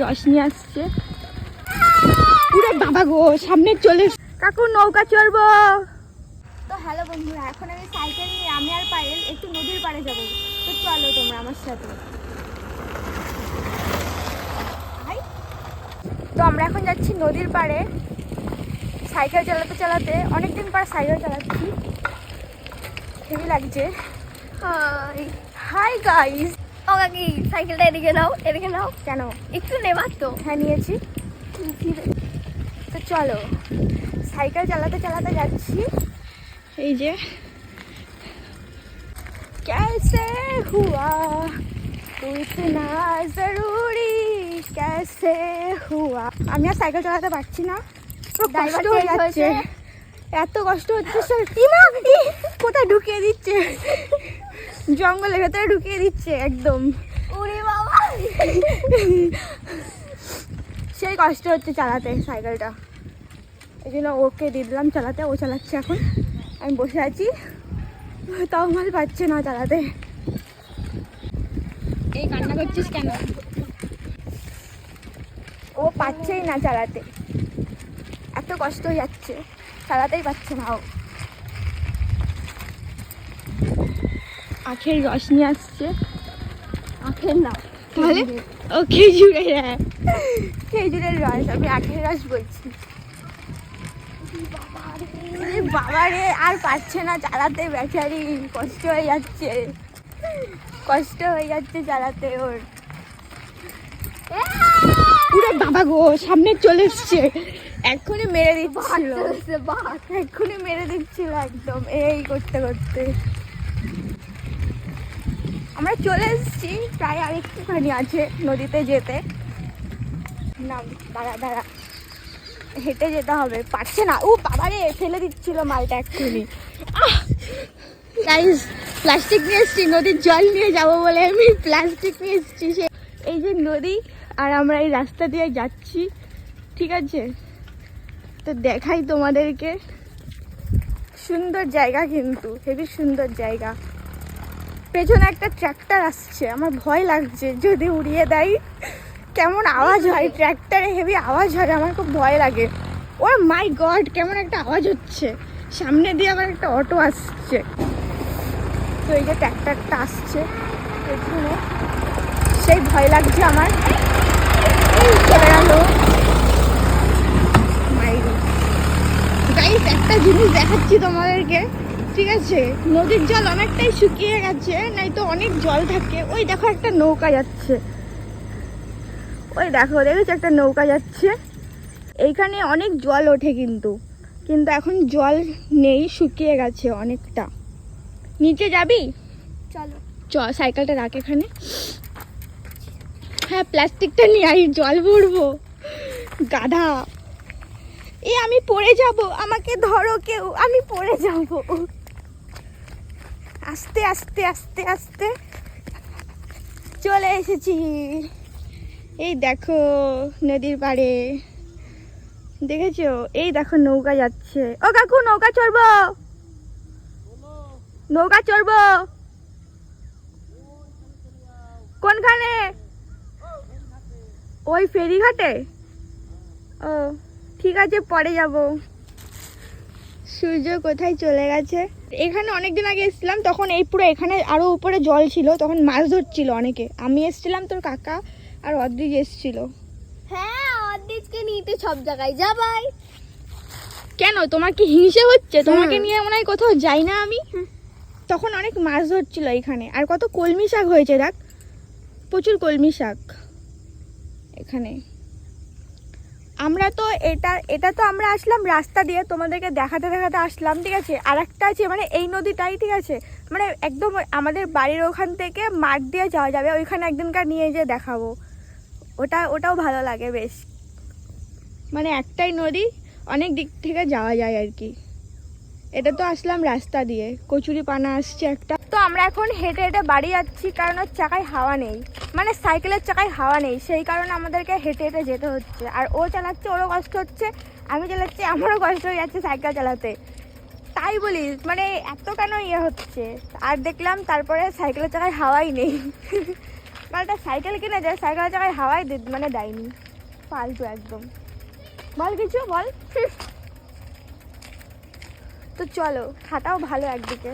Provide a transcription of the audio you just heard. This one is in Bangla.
রশনি আসছে পুরো বাবা গো, সামনে চলে কাকু নৌকা চড়বো। তো হ্যালো বন্ধুরা, এখন আমি সাইকেল নিয়ে আমি আর পায়েল একটু নদীর পাড়ে যাবো। তো চলো তোমরা আমার সাথে। তো আমরা এখন যাচ্ছি নদীর পাড়ে সাইকেল চালাতে চালাতে। অনেকদিন পর সাইকেল চালাচ্ছি, হেভি লাগছে। High hi guys. ও কাকি, সাইকেলটা এদিকে নাও, এদিকে নাও। কেন? একটু নেবার তো। হ্যাঁ নিয়েছি। তো চলো সাইকেল চালাতে চালাতে যাচ্ছি। এই যে कैसे हुआ इतना जरूरी कैसे हुआ। আমি আর সাইকেল চালাতে পারছি না, কষ্ট হয়ে যাচ্ছে, এত কষ্ট হচ্ছে। কোথায় ঢুকিয়ে দিচ্ছে, জঙ্গলের ভেতরে ঢুকিয়ে দিচ্ছে একদম। ওরে বাবা, সেই কষ্ট হচ্ছে চালাতে সাইকেলটা, এই জন্য ওকে দিয়ে দিলাম চালাতে। ও চালাচ্ছে এখন, আমি বসে আছি, তাও মাল পাচ্ছে না চালাতে। এই কান্না করছিস কেন? ও পাচ্ছেই না চালাতে, এত কষ্ট হয়ে যাচ্ছে, চালাতেই পারছে না ও। আখের রস নিয়ে আসছে। আখের না, তাহলে ও খেজুরের, খেজুরের রস, আমি আখের রস বলছি। বাবা রে, আর পারছে না চালাতে বেচারি, কষ্ট হয়ে যাচ্ছে, কষ্ট হয়ে যাচ্ছে চালাতে ওর। পুরো বাবা গো, সামনে চলে এসছে, এক্ষুনি মেরে দিচ্ছিল, এক্ষুনি মেরে দিচ্ছিল একদম। এই করতে করতে আমরা চলে এসেছি, প্রায় আর একটুখানি আছে নদীতে যেতে। না দাঁড়া দাঁড়া, হেঁটে যেতে হবে, পারছে না। ও বাবারে, ফেলে দিচ্ছিল মালটা এক্ষুনি। গাইস, প্লাস্টিক নিয়ে এসেছি, নদীর জল নিয়ে যাব বলে আমি প্লাস্টিক নিয়ে এসেছি। এই যে নদী, আর আমরা এই রাস্তা দিয়ে যাচ্ছি, ঠিক আছে? তো দেখাই তোমাদেরকে, সুন্দর জায়গা কিন্তু, হেবি সুন্দর জায়গা। পেছনে একটা ট্র্যাক্টর আসছে, আমার ভয় লাগছে যদি উড়িয়ে দেয়, কেমন আওয়াজ হয় ট্র্যাক্টরে, হেভি আওয়াজ হয়, আমার খুব ভয় লাগে। ওর মাই গড, কেমন একটা আওয়াজ হচ্ছে, সামনে দিয়ে আবার একটা অটো আসছে। তো এই যে ট্র্যাক্টরটা আসছে পেছনে, সেই ভয় লাগছে আমার। এই চলে গেল। গাইস, একটা জিনিস দেখাচ্ছি তোমাদেরকে, ঠিক আছে? নদীর জল অনেকটাই শুকিয়ে গেছে, নাই তো অনেক জল থাকে। ওই দেখো একটা নৌকা যাচ্ছে, ওই দেখো, দেখেছো একটা নৌকা যাচ্ছে। এইখানে অনেক জল ওঠে কিন্তু, কিন্তু এখন জল নেই, শুকিয়ে গেছে অনেকটা। নিচে যাবি? চলো সাইকেলটা রাখ এখানে। হ্যাঁ, প্লাস্টিকটা নিয়ে আই, জল ভরবো। গাধা, আমি পড়ে যাব, আমাকে ধরো কেউ, আমি পড়ে যাব। আস্তে আস্তে আস্তে আস্তে চলে এসেছি। এই দেখো নদীর পাড়ে, দেখেছো? এই দেখো নৌকা যাচ্ছে। ও কাকু, নৌকা চড়বো, নৌকা চড়বো। কোনখানে? ওই ফেরিঘাটে? ও ঠিক আছে, পরে যাব। সূর্য কোথায় চলে গেছে। এখানে অনেকদিন আগে এসেছিলাম, তখন এই পুরো এখানে আরো উপরে জল ছিল, তখন মাছ ধরছিল অনেকে। আমি এসেছিলাম, তোর কাকা আর অদ্রিজ এসেছিল। হ্যাঁ, অদ্রিজকে নিতে সব জায়গায় যাবাই। কেন, তোমার কি হিংসে হচ্ছে? তোমাকে নিয়ে মনে হয় কোথাও যাই না আমি। তখন অনেক মাছ ধরছিল এখানে, আর কত কলমি শাক হয়েছে, দেখ, প্রচুর কলমি শাক এখানে। আমরা তো এটা তো আমরা আসলাম রাস্তা দিয়ে, তোমাদেরকে দেখাতে দেখাতে আসলাম, ঠিক আছে? আর একটা আছে, মানে এই নদীটাই, ঠিক আছে, মানে একদম আমাদের বাড়ির ওখান থেকে মাঠ দিয়ে যাওয়া যাবে, ওইখানে একদিনকার নিয়ে যেয়ে দেখাবো। ওটাও ভালো লাগে বেশ, মানে একটাই নদী, অনেক দিক থেকে যাওয়া যায় আর কি। এটা তো আসলাম রাস্তা দিয়ে, কচুরি পানা আসছে একটা। তো আমরা এখন হেঁটে হেঁটে বাড়ি যাচ্ছি, কারণ ওর চাকায় হাওয়া নেই, মানে সাইকেলের চাকায় হাওয়া নেই, সেই কারণে আমাদেরকে হেঁটে হেঁটে যেতে হচ্ছে। আর ও চালাচ্ছে, ওরও কষ্ট হচ্ছে, আমি চালাচ্ছি, আমারও কষ্ট হয়ে যাচ্ছে সাইকেল চালাতে। তাই বলিস, মানে এত কেন ইয়ে হচ্ছে। আর দেখলাম তারপরে সাইকেলের চাকায় হাওয়াই নেই। একটা সাইকেল কিনে যায়, সাইকেলের চাকায় হাওয়াই মানে দেয়নি, ফালতু একদম। বল কিছু বল। তো চলো, খাটাও ভালো একদিকে।